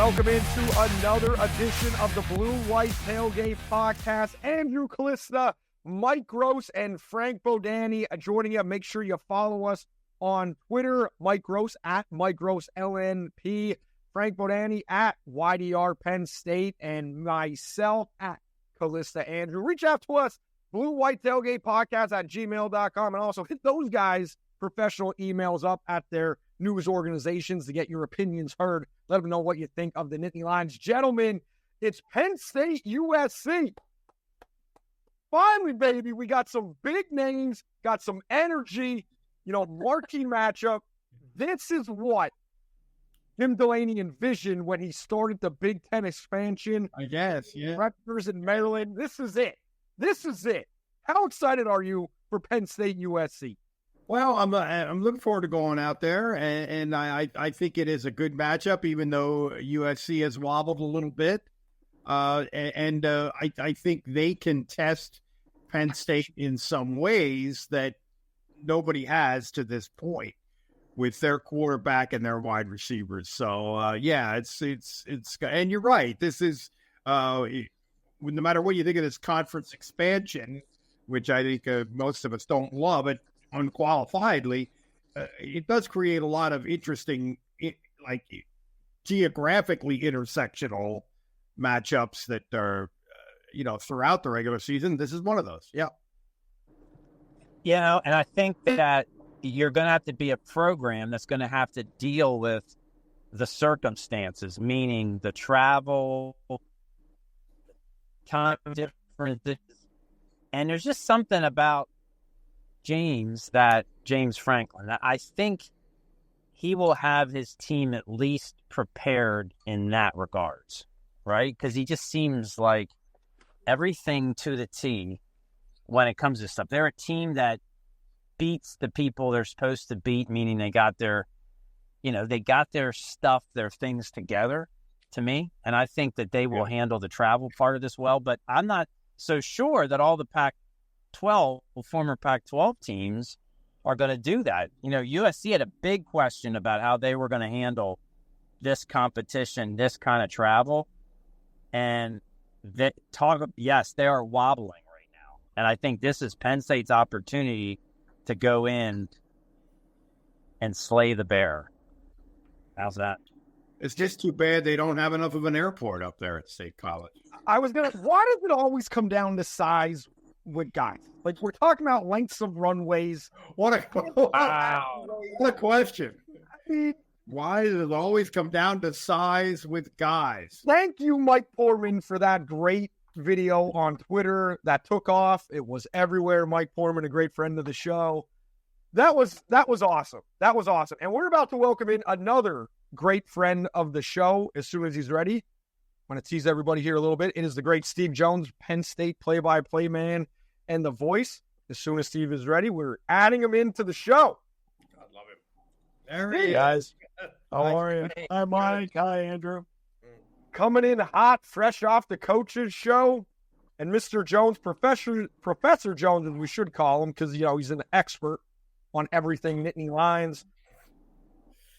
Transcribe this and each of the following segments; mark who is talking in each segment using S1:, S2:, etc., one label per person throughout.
S1: Welcome into another edition of the BlueWhite Tailgate Pawcast. Andrew Calista, Mike Gross, and Frank Bodani joining you. Make sure you follow us on Twitter. Mike Gross at Mike Gross LNP, Frank Bodani at YDR Penn State, and myself at Calista Andrew. Reach out to us, BlueWhite Tailgate Pawcast at gmail.com, and also hit those guys' professional emails up at their news organizations to get your opinions heard. Let them know what you think of the Nittany Lions. Gentlemen, it's Penn State USC. Finally, baby, we got some big names, got some energy, marquee matchup. This is what Tim Delaney envisioned when he started the Big Ten expansion.
S2: I guess, yeah.
S1: Rutgers in Maryland. This is it. This is it. How excited are you for Penn State USC?
S2: Well, I'm looking forward to going out there, and I think it is a good matchup, even though USC has wobbled a little bit. I think they can test Penn State in some ways that nobody has to this point with their quarterback and their wide receivers. So, it's and you're right. This is, no matter what you think of this conference expansion, which I think most of us don't love it unqualifiedly, it does create a lot of interesting, geographically intersectional matchups that are, throughout the regular season. This is one of those. Yeah.
S3: And I think that you're going to have to be a program that's going to have to deal with the circumstances, meaning the travel, time differences. And there's just something about James Franklin, that I think he will have his team at least prepared in that regards, right? Because he just seems like everything to the T when it comes to stuff. They're a team that beats the people they're supposed to beat, meaning they got their stuff, their things together, to me. And I think that they will handle the travel part of this well, but I'm not so sure that all the former Pac-12 teams are going to do that. USC had a big question about how they were going to handle this competition, this kind of travel. And they are wobbling right now. And I think this is Penn State's opportunity to go in and slay the bear. How's that?
S2: It's just too bad they don't have enough of an airport up there at State College.
S1: Why does it always come down to size with guys? Like, we're talking about lengths of runways.
S2: What a question.
S1: I mean,
S2: why does it always come down to size with guys?
S1: Thank you, Mike Portman, for that great video on Twitter that took off. It was everywhere. Mike Portman, a great friend of the show. That was awesome. That was awesome. And we're about to welcome in another great friend of the show as soon as he's ready. I want to tease everybody here a little bit. It is the great Steve Jones, Penn State play-by-play man and the voice. As soon as Steve is ready, we're adding him into the show.
S2: I love him. There
S4: he is. Guys. How are you? Hi, Mike. Hi, Andrew.
S1: Coming in hot, fresh off the coach's show. And Mr. Jones, Professor Jones, as we should call him, because, he's an expert on everything Nittany Lions.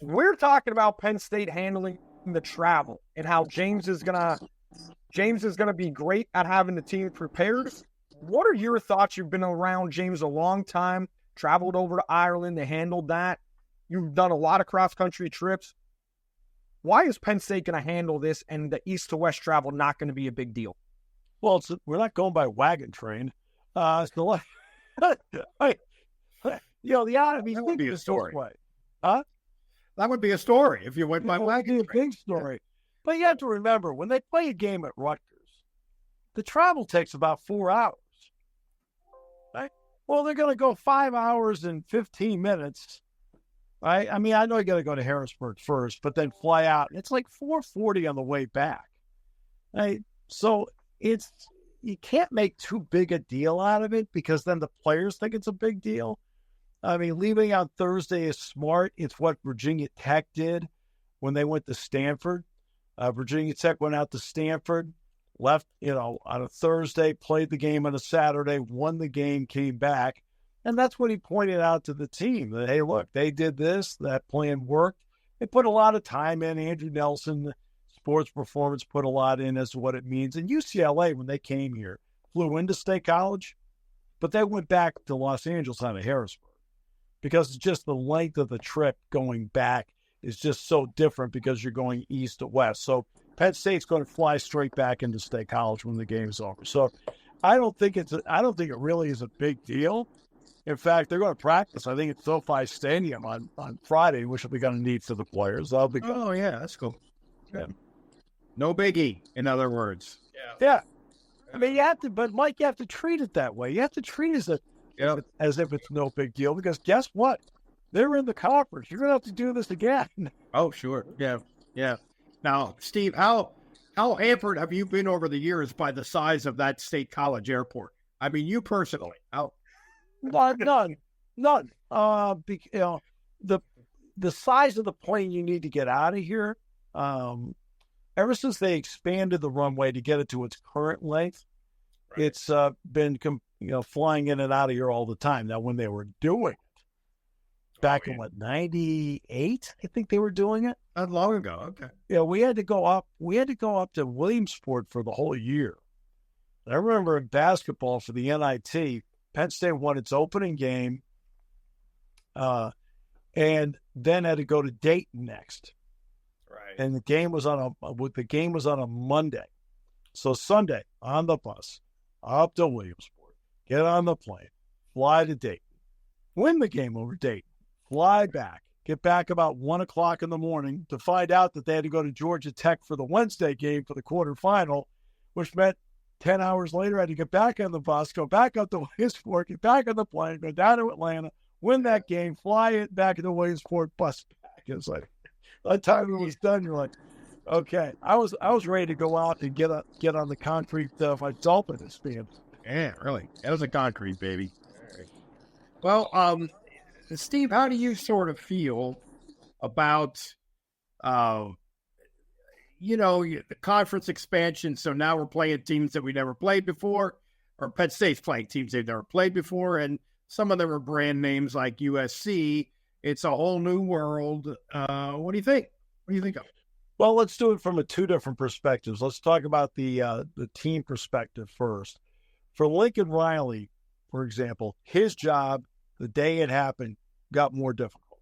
S1: We're talking about Penn State handling the travel and how James is gonna be great at having the team prepared. What are your thoughts? You've been around James a long time, traveled over to Ireland, they handled that. You've done a lot of cross-country trips. Why is Penn State going to handle this and the east to west travel not going to be a big deal?
S4: Well, we're not going by wagon train. The
S2: that would be a story.
S4: Huh?
S2: That would be a story if you went by wagon train.
S4: It would be a big story. But you have to remember, when they play a game at Rutgers, the travel takes about 4 hours. Right? Well, they're going to go 5 hours and 15 minutes. Right? I mean, I know you got to go to Harrisburg first, but then fly out. It's like 4:40 on the way back. Right? So you can't make too big a deal out of it because then the players think it's a big deal. I mean, leaving on Thursday is smart. It's what Virginia Tech did when they went to Stanford. Virginia Tech went out to Stanford, left, on a Thursday, played the game on a Saturday, won the game, came back. And that's what he pointed out to the team, that, hey, look, they did this, that plan worked. They put a lot of time in. Andrew Nelson Sports Performance put a lot in as to what it means. And UCLA, when they came here, flew into State College, but they went back to Los Angeles out of Harrisburg because it's just the length of the trip going back is just so different because you're going east to west. So Penn State's going to fly straight back into State College when the game's over. So I don't think it really is a big deal. In fact, they're going to practice, I think, at SoFi Stadium on Friday, which will be going to need for the players. That'll be good.
S2: Oh, yeah, that's cool. Yeah. No biggie, in other words.
S4: Yeah. I mean, but Mike, you have to treat it that way. You have to treat it as if it's no big deal, because guess what? They're in the conference. You're going to have to do this again.
S2: Oh, sure. Yeah. Now, Steve, how hampered have you been over the years by the size of that State College airport? I mean, you personally, how?
S4: None. The size of the plane you need to get out of here, ever since they expanded the runway to get it to its current length, right, it's been flying in and out of here all the time. Now, when they were doing it back in 98, I think they were doing it.
S2: Not long ago. Okay.
S4: Yeah, we had to go up to Williamsport for the whole year. I remember in basketball for the NIT, Penn State won its opening game, and then had to go to Dayton next.
S2: Right.
S4: And the game was on a Monday. So Sunday, on the bus, up to Williamsport, get on the plane, fly to Dayton, win the game over Dayton, fly back, get back about 1 o'clock in the morning to find out that they had to go to Georgia Tech for the Wednesday game for the quarterfinal, which meant 10 hours later I had to get back on the bus, go back up to Williamsport, get back on the plane, go down to Atlanta, win that game, fly it back into Williamsport, bus back. It's like, by the time it was done, you're like, okay. I was ready to go out and get on the concrete my dolphin stand.
S2: Yeah, really. That was a concrete, baby. Well, Steve, how do you sort of feel about, the conference expansion? So now we're playing teams that we never played before, or Penn State's playing teams they've never played before, and some of them are brand names like USC. It's a whole new world. What do you think? What do you think of it?
S4: Well, let's do it from two different perspectives. Let's talk about the team perspective first. For Lincoln Riley, for example, his job, the day it happened, got more difficult.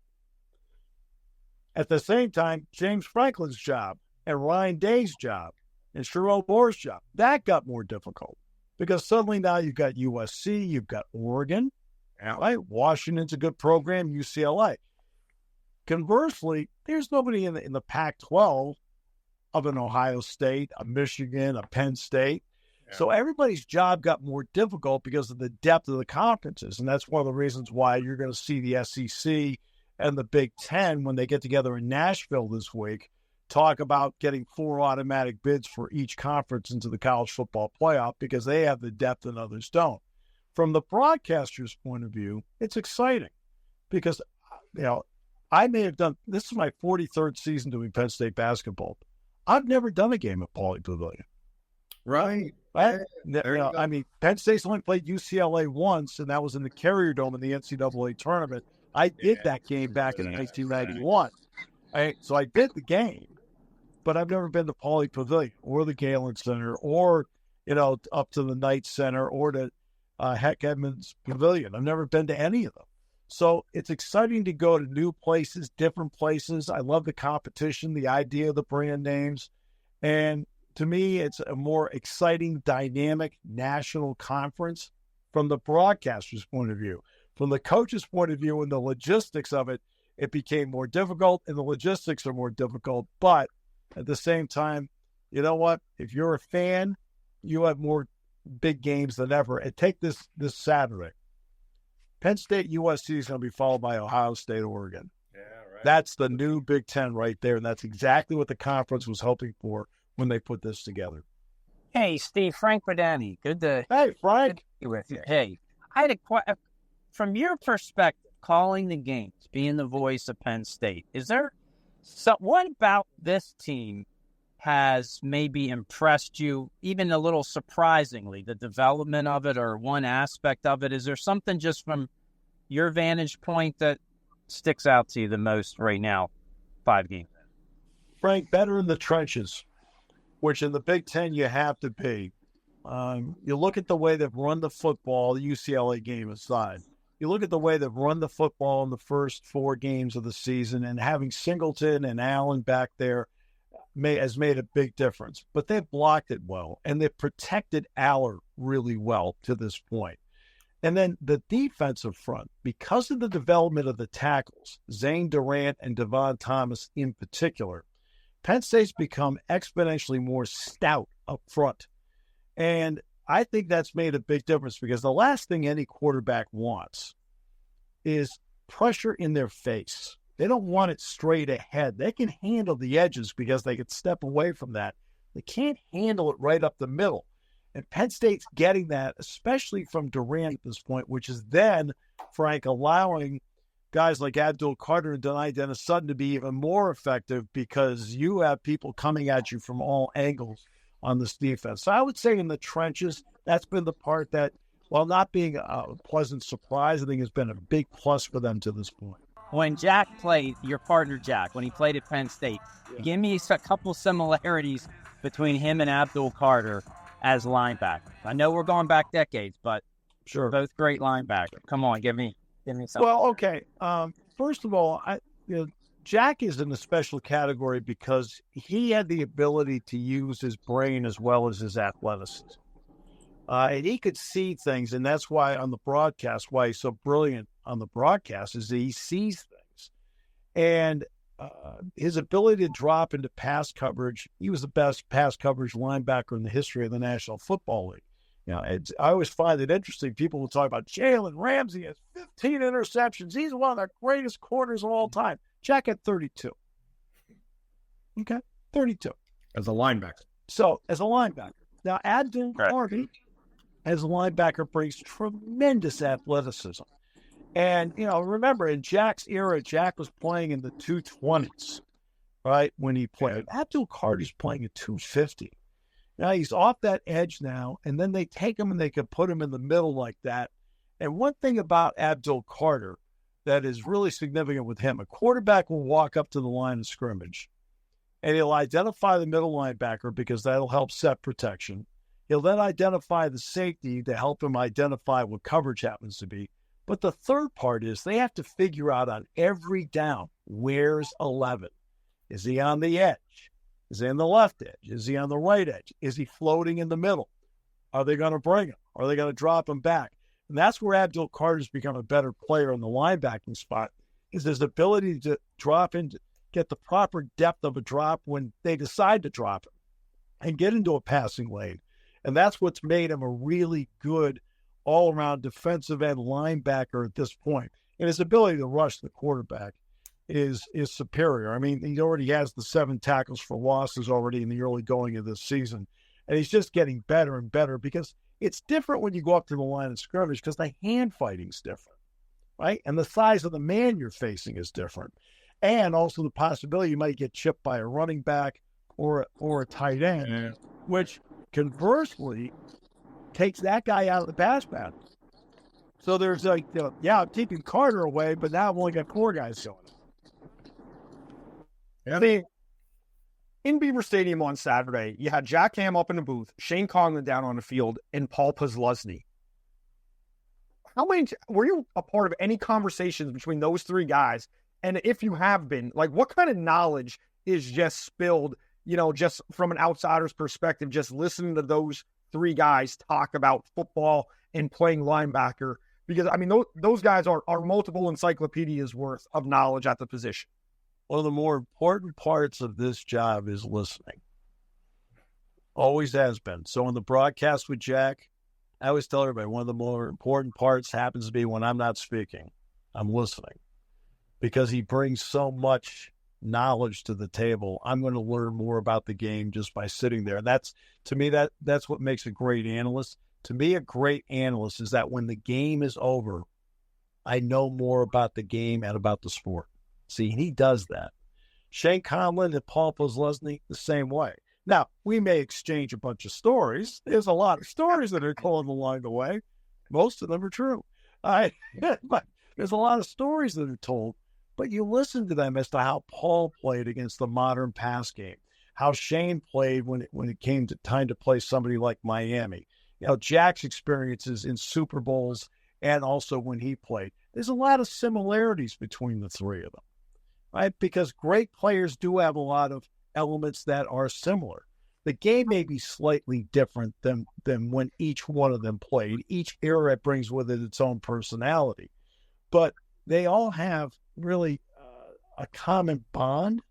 S4: At the same time, James Franklin's job and Ryan Day's job and Sherrone Moore's job, that got more difficult because suddenly now you've got USC, you've got Oregon, right? Washington's a good program, UCLA. Conversely, there's nobody in the Pac-12 of an Ohio State, a Michigan, a Penn State. Yeah. So everybody's job got more difficult because of the depth of the conferences. And that's one of the reasons why you're going to see the SEC and the Big Ten, when they get together in Nashville this week, talk about getting 4 automatic bids for each conference into the college football playoff because they have the depth and others don't. From the broadcaster's point of view, it's exciting because, I may have done, this is my 43rd season doing Penn State basketball. I've never done a game at Pauley Pavilion.
S2: Right.
S4: Penn State's only played UCLA once, and that was in the Carrier Dome in the NCAA tournament. I did that game back in 1991. So I did the game, but I've never been to Pauley Pavilion or the Galen Center or, up to the Knight Center or to Heck Edmonds Pavilion. I've never been to any of them. So it's exciting to go to new places, different places. I love the competition, the idea of the brand names. And to me, it's a more exciting, dynamic national conference from the broadcaster's point of view. From the coach's point of view and the logistics of it, it became more difficult, and the logistics are more difficult. But at the same time, you know what? If you're a fan, you have more big games than ever. And take this Saturday. Penn State, USC is going to be followed by Ohio State, Oregon.
S2: Yeah, right.
S4: That's the new Big Ten right there, and that's exactly what the conference was hoping for when they put this together.
S3: Hey, Steve, Frank Badani. Good to
S4: Hey, Frank.
S3: be with you. Hey, I had from your perspective, calling the games, being the voice of Penn State, what about this team has maybe impressed you, even a little surprisingly, the development of it or one aspect of it? Is there something just from your vantage point that sticks out to you the most right now, 5 games?
S4: Frank, better in the trenches. which in the Big Ten you have to be. You look at the way they've run the football, the UCLA game aside. You look at the way they've run the football in the first 4 games of the season, and having Singleton and Allen back there has made a big difference. But they've blocked it well, and they've protected Aller really well to this point. And then the defensive front, because of the development of the tackles, Zane Durant and Devon Thomas in particular, Penn State's become exponentially more stout up front. And I think that's made a big difference, because the last thing any quarterback wants is pressure in their face. They don't want it straight ahead. They can handle the edges because they can step away from that. They can't handle it right up the middle. And Penn State's getting that, especially from Durant at this point, which is then, Frank, allowing guys like Abdul Carter and Denai Dennis Sutton to be even more effective, because you have people coming at you from all angles on this defense. So I would say in the trenches, that's been the part that, while not being a pleasant surprise, I think has been a big plus for them to this point.
S3: When Jack played, your partner Jack, when he played at Penn State, give me a couple similarities between him and Abdul Carter as linebacker. I know we're going back decades, but
S4: Sure,
S3: both great linebackers. Come on, give me something.
S4: Well, okay. First of all, Jack is in a special category because he had the ability to use his brain as well as his athleticism. And he could see things, and that's why on the broadcast, why he's so brilliant on the broadcast, is that he sees things. And his ability to drop into pass coverage, he was the best pass coverage linebacker in the history of the National Football League. I always find it interesting. People will talk about Jalen Ramsey has 15 interceptions. He's one of the greatest corners of all time. Jack had 32. Okay, 32.
S2: As a linebacker.
S4: So, as a linebacker. Now, Abdul Carter, as a linebacker, brings tremendous athleticism. And, remember, in Jack's era, Jack was playing in the 220s, right, when he played. Abdul Carter's playing at 250. Now, he's off that edge now, and then they take him and they can put him in the middle like that. And one thing about Abdul Carter that is really significant with him, a quarterback will walk up to the line of scrimmage, and he'll identify the middle linebacker because that'll help set protection. He'll then identify the safety to help him identify what coverage happens to be. But the third part is they have to figure out on every down, where's 11? Is he on the edge? Is he on the left edge? Is he on the right edge? Is he floating in the middle? Are they going to bring him? Are they going to drop him back? And that's where Abdul Carter's become a better player in the linebacking spot, is his ability to drop in, get the proper depth of a drop when they decide to drop him and get into a passing lane. And that's what's made him a really good all-around defensive end linebacker at this point. And his ability to rush the quarterback is superior. I mean, he already has the 7 tackles for losses already in the early going of this season. And he's just getting better and better, because it's different when you go up to the line of scrimmage, because the hand fighting's different, right? And the size of the man you're facing is different. And also the possibility you might get chipped by a running back or a tight end, which conversely takes that guy out of the pass battle. So there's I'm keeping Carter away, but now I've only got 4 guys going.
S1: Yeah. In Beaver Stadium on Saturday, you had Jack Ham up in the booth, Shane Conlon down on the field, and Paul Posluszny. Were you a part of any conversations between those 3 guys? And if you have been, what kind of knowledge is just spilled, just from an outsider's perspective, just listening to those 3 guys talk about football and playing linebacker? Because, those guys are multiple encyclopedias worth of knowledge at the position.
S4: One of the more important parts of this job is listening. Always has been. So in the broadcast with Jack, I always tell everybody one of the more important parts happens to be when I'm not speaking. I'm listening. Because he brings so much knowledge to the table. I'm going to learn more about the game just by sitting there. And that's, to me, that's what makes a great analyst. To me, a great analyst is that when the game is over, I know more about the game and about the sport. See, he does that. Shane Conlon and Paul Posluszny, the same way. Now, we may exchange a bunch of stories. There's a lot of stories that are told along the way. Most of them are true. But there's a lot of stories that are told, but you listen to them as to how Paul played against the modern pass game, how Shane played when it came to time to play somebody like Miami. Jack's experiences in Super Bowls and also when he played. There's a lot of similarities between the three of them, right? Because great players do have a lot of elements that are similar. The game may be slightly different than when each one of them played. Each era brings with it its own personality. But they all have really a common bond.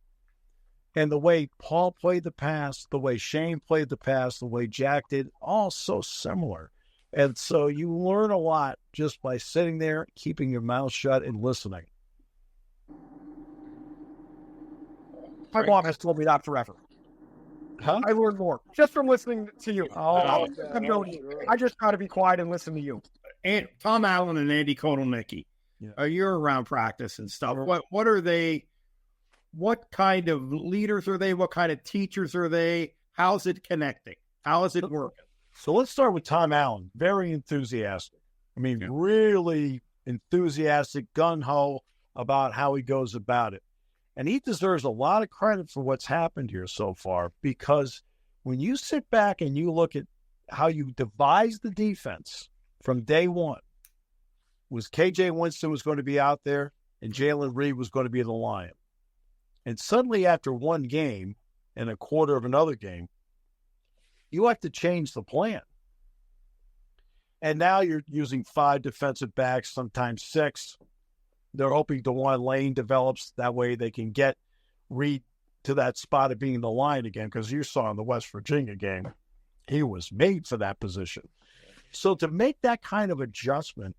S4: And the way Paul played the pass, the way Shane played the pass, the way Jack did, all so similar. And so you learn a lot just by sitting there, keeping your mouth shut, and listening.
S1: My mom has told me that forever.
S2: Huh?
S1: I learned more just from listening to you. I just try to be quiet and listen to you.
S2: And Tom Allen and Andy Kotelnicki, you're around practice and stuff. What are they? What kind of leaders are they? What kind of teachers are they? How's it connecting? How is it working?
S4: So let's start with Tom Allen. Very enthusiastic. Really enthusiastic, gung-ho about how he goes about it. And he deserves a lot of credit for what's happened here so far, because when you sit back and you look at how you devised the defense from day one, was KJ Winston was going to be out there and Jalen Reed was going to be the Lion. And suddenly after one game and a quarter of another game, you have to change the plan. And now you're using 5 defensive backs, sometimes 6. They're hoping DeJuan Lane develops. That way they can get Reed to that spot of being the Lion again, because you saw in the West Virginia game, he was made for that position. So to make that kind of adjustment,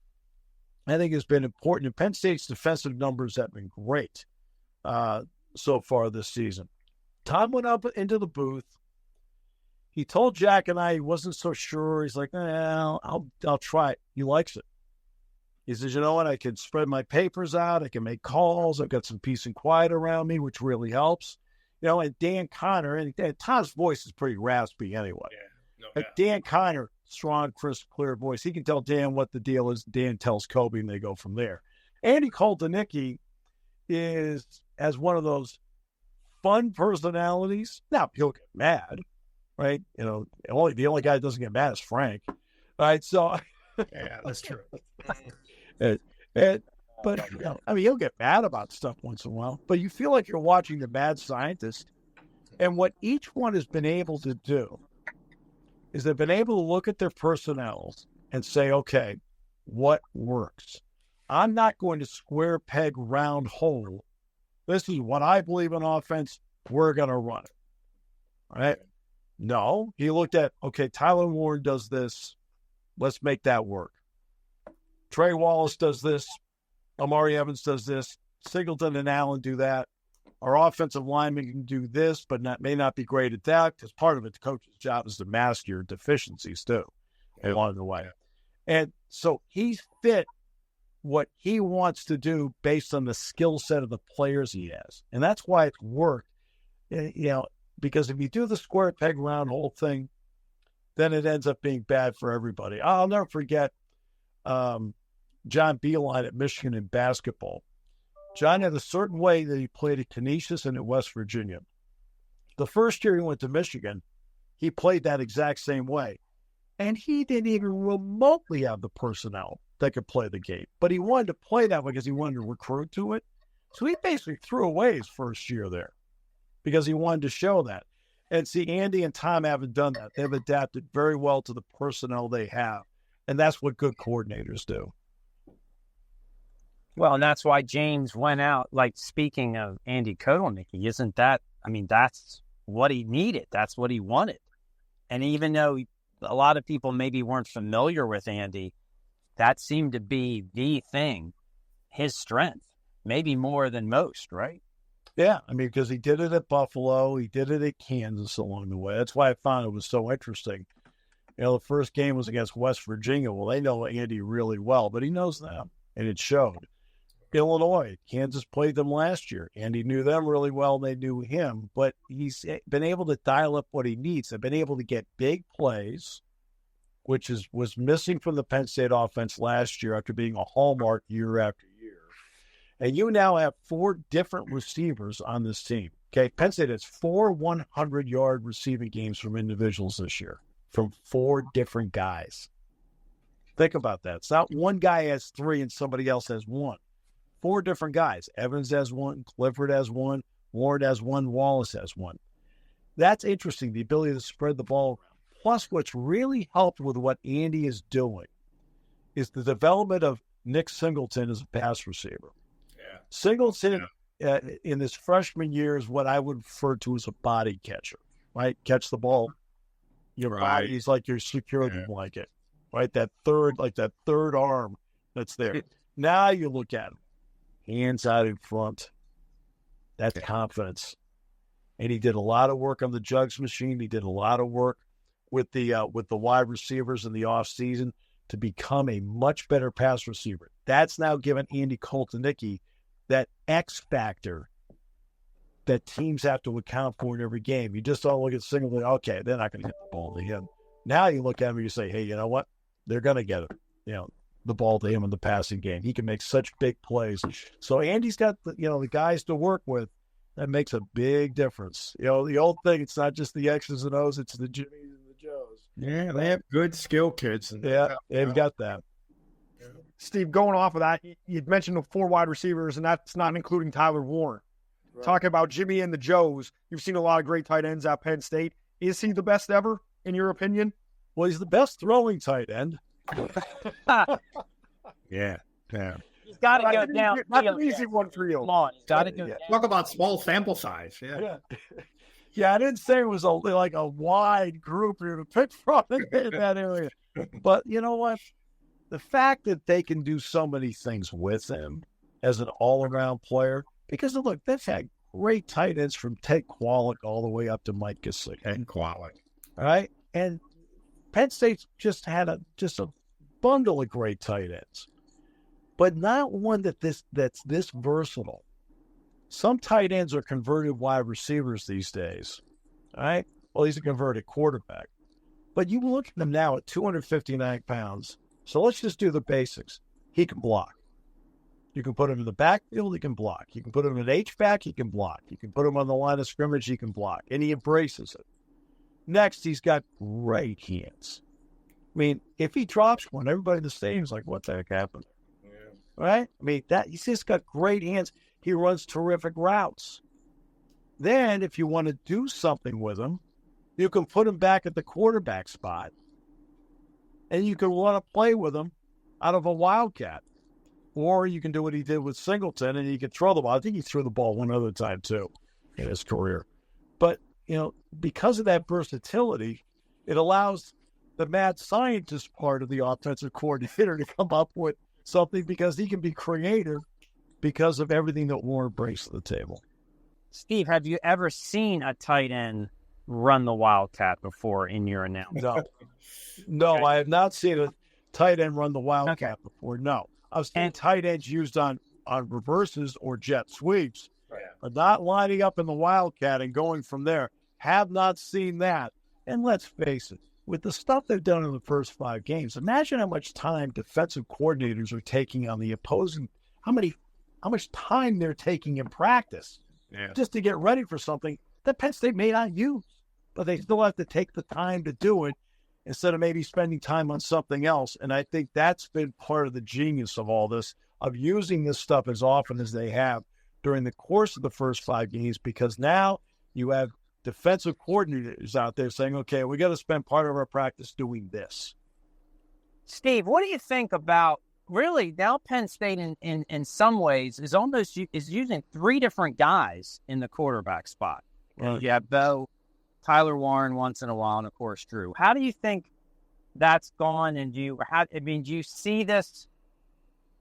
S4: I think has been important. And Penn State's defensive numbers have been great so far this season. Tom went up into the booth. He told Jack and I he wasn't so sure. He's like, I'll try it. He likes it. He says, you know what? I can spread my papers out. I can make calls. I've got some peace and quiet around me, which really helps. And Dan Connor, and Tom's voice is pretty raspy anyway.
S2: Yeah,
S4: but Dan Connor, strong, crisp, clear voice. He can tell Dan what the deal is. Dan tells Kobe, and they go from there. Andy Kotelnicki has one of those fun personalities. Now, he'll get mad, right? The only guy that doesn't get mad is Frank. All right, so...
S2: Yeah, that's true.
S4: But he'll get mad about stuff once in a while. But you feel like you're watching the Mad Scientist. And what each one has been able to do is they've been able to look at their personnels and say, okay, what works? I'm not going to square peg round hole. This is what I believe in offense. We're going to run it. All right? No, he looked at, okay, Tyler Warren does this. Let's make that work. Trey Wallace does this. Amari Evans does this. Singleton and Allen do that. Our offensive linemen can do this, but may not be great at that, because part of it, the coach's job is to mask your deficiencies too along the way. And so he's fit what he wants to do based on the skill set of the players he has. And that's why it's worked. Because if you do the square peg round hole thing, then it ends up being bad for everybody. I'll never forget John Beilein at Michigan in basketball. John had a certain way that he played at Canisius and at West Virginia. The first year he went to Michigan, he played that exact same way. And he didn't even remotely have the personnel that could play the game. But he wanted to play that way because he wanted to recruit to it. So he basically threw away his first year there because he wanted to show that. And see, Andy and Tom haven't done that. They've adapted very well to the personnel they have. And that's what good coordinators do.
S3: Well, and that's why James went out, speaking of Andy Kotelnicki, isn't that, that's what he needed. That's what he wanted. And even though a lot of people maybe weren't familiar with Andy, that seemed to be the thing, his strength, maybe more than most, right?
S4: Yeah, because he did it at Buffalo. He did it at Kansas along the way. That's why I found it was so interesting. The first game was against West Virginia. Well, they know Andy really well, but he knows them, and it showed. Illinois, Kansas played them last year. Andy knew them really well. They knew him, but he's been able to dial up what he needs. They've been able to get big plays, which was missing from the Penn State offense last year after being a hallmark year after year. And you now have 4 different receivers on this team. Okay, Penn State has 4 100-yard receiving games from individuals this year, from 4 different guys. Think about that. It's not one guy has 3 and somebody else has 1. 4 different guys. Evans has 1, Clifford has 1, Ward has 1, Wallace has 1. That's interesting, the ability to spread the ball around. Plus, what's really helped with what Andy is doing is the development of Nick Singleton as a pass receiver.
S2: Yeah.
S4: Singleton in his freshman year is what I would refer to as a body catcher, right? Catch the ball. Your body, he's like your security blanket, right? That third arm that's there. Now you look at him, hands out in front. That's confidence. And he did a lot of work on the jugs machine. He did a lot of work with the wide receivers in the offseason to become a much better pass receiver. That's now given Andy Koltanicki that X factor that teams have to account for in every game. You just don't look at Singleton, okay, they're not going to hit the ball to him. Now you look at him and you say, hey, you know what? They're going to get it. The ball to him in the passing game. He can make such big plays. So Andy's got the guys to work with. That makes a big difference. The old thing, it's not just the X's and O's, it's the Jimmys and the Joes.
S2: Yeah, they have good skill kids.
S4: They've got that.
S1: Yeah. Steve, going off of that, you'd mentioned the 4 wide receivers, and that's not including Tyler Warren. Right. Talking about Jimmy and the Joes, you've seen a lot of great tight ends at Penn State. Is he the best ever, in your opinion?
S4: Well, he's the best throwing tight end.
S2: Yeah.
S3: He's got to go down.
S1: That's an easy one for you.
S3: Come on, he's got to go down.
S2: Talk about small sample size.
S4: Yeah, I didn't say it was like a wide group here to pick from in that area. But you know what? The fact that they can do so many things with him as an all-around player, because look, they've had great tight ends from Ted Kwolek all the way up to Mike Gesicki.
S2: And Kwolek.
S4: All right? And Penn State's just had a bundle of great tight ends, but not one that's this versatile. Some tight ends are converted wide receivers these days. All right? Well, he's a converted quarterback. But you look at him now at 259 pounds. So let's just do the basics. He can block. You can put him in the backfield, he can block. You can put him in H-back, he can block. You can put him on the line of scrimmage, he can block. And he embraces it. Next, he's got great hands. I mean, if he drops one, everybody in the stadium's like, what the heck happened? Yeah. Right? I mean, he's just got great hands. He runs terrific routes. Then, if you want to do something with him, you can put him back at the quarterback spot. And you can run a play with him out of a wildcat. Or you can do what he did with Singleton, and you can throw the ball. I think he threw the ball one other time, too, in his career. But, because of that versatility, it allows the mad scientist part of the offensive coordinator to come up with something because he can be creative because of everything that Warren brings to the table.
S3: Steve, have you ever seen a tight end run the wildcat before in your announcement?
S4: No,
S3: Okay.
S4: I have not seen a tight end run the wildcat before. No, I've seen tight ends used on reverses or jet sweeps, but not lining up in the wildcat and going from there. Have not seen that. And let's face it, with the stuff they've done in the first 5 games, imagine how much time defensive coordinators are taking on the opposing. How much time they're taking in practice just to get ready for something that Penn State may not use, but they still have to take the time to do it instead of maybe spending time on something else. And I think that's been part of the genius of all this, of using this stuff as often as they have during the course of the first 5 games, because now you have defensive coordinators out there saying, okay, we got to spend part of our practice doing this.
S3: Steve, what do you think about really now Penn State in some ways is using 3 different guys in the quarterback spot?
S4: Right.
S3: You have Bo, Tyler Warren once in a while, and of course Drew. How do you think that's gone? And do you see this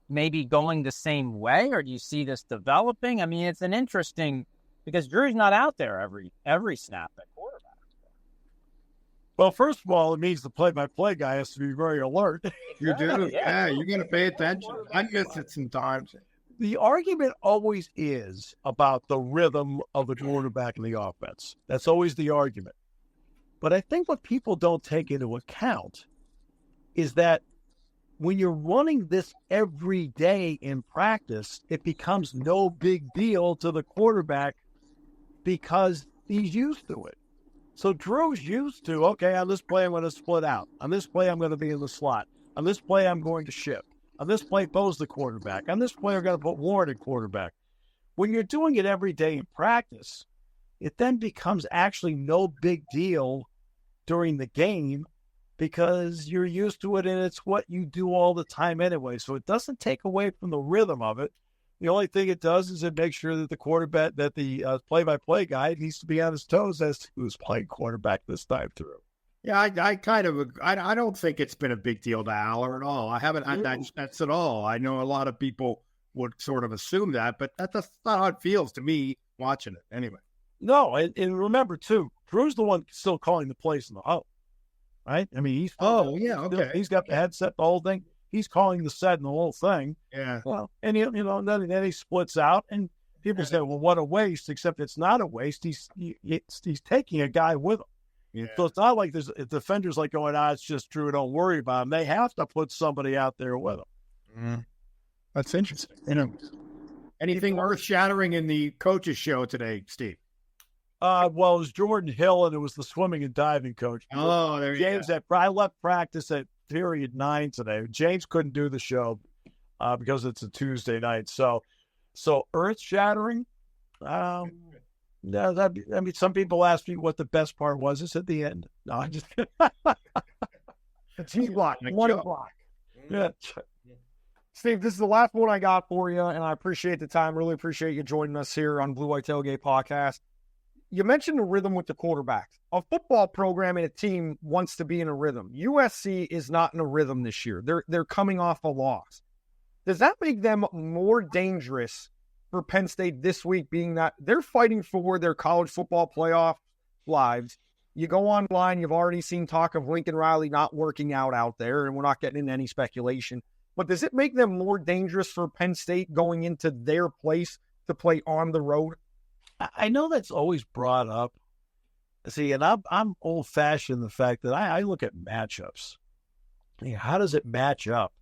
S3: maybe going the same way, or do you see this developing? I mean, it's an interesting, because Drew's not out there every snap at quarterback.
S4: Well, first of all, it means the play-by-play guy has to be very alert.
S2: You do? Yeah, you're going to pay attention. I miss it sometimes.
S4: The argument always is about the rhythm of the quarterback in the offense. That's always the argument. But I think what people don't take into account is that when you're running this every day in practice, it becomes no big deal to the quarterback because he's used to it. So Drew's used to, okay, on this play, I'm going to split out. On this play, I'm going to be in the slot. On this play, I'm going to shift. On this play, Bo's the quarterback. On this play, I'm going to put Warren at quarterback. When you're doing it every day in practice, it then becomes actually no big deal during the game because you're used to it and it's what you do all the time anyway. So it doesn't take away from the rhythm of it. The only thing it does is it makes sure that the quarterback, that the play-by-play guy needs to be on his toes as to who's playing quarterback this time through.
S2: Yeah, I don't think it's been a big deal to Aller at all. I haven't had that sense at all. I know a lot of people would sort of assume that, but that's not how it feels to me watching it anyway.
S4: No, and remember, too, Drew's the one still calling the plays in the huddle, right? I mean, he's got the headset, the whole thing. He's calling the set and the whole thing.
S2: Yeah.
S4: Well, and then he splits out, and people say, "Well, what a waste!" Except it's not a waste. He's taking a guy with him.
S2: Yeah.
S4: So it's not like there's defenders like going, it's just Drew. Don't worry about him. They have to put somebody out there with him.
S2: Mm. That's interesting. Anything earth-shattering in the coaches' show today, Steve?
S4: Well, it was Jordan Hill, and it was the swimming and diving coach.
S2: Oh, there you go.
S4: James, I left practice at period 9 today. James couldn't do the show because it's a Tuesday night. So earth shattering. Some people ask me what the best part was. It's at the end. No, I just
S1: the T block, 1 block. Yeah. Steve, this is the last one I got for you, and I appreciate the time. Really appreciate you joining us here on Blue White Tailgate Podcast. You mentioned the rhythm with the quarterbacks. A football program and a team wants to be in a rhythm. USC is not in a rhythm this year. They're coming off a loss. Does that make them more dangerous for Penn State this week, being that they're fighting for their college football playoff lives? You go online, you've already seen talk of Lincoln Riley not working out there, and we're not getting into any speculation. But does it make them more dangerous for Penn State going into their place to play on the road?
S4: I know that's always brought up. See, and I'm old-fashioned in the fact that I look at matchups. How does it match up?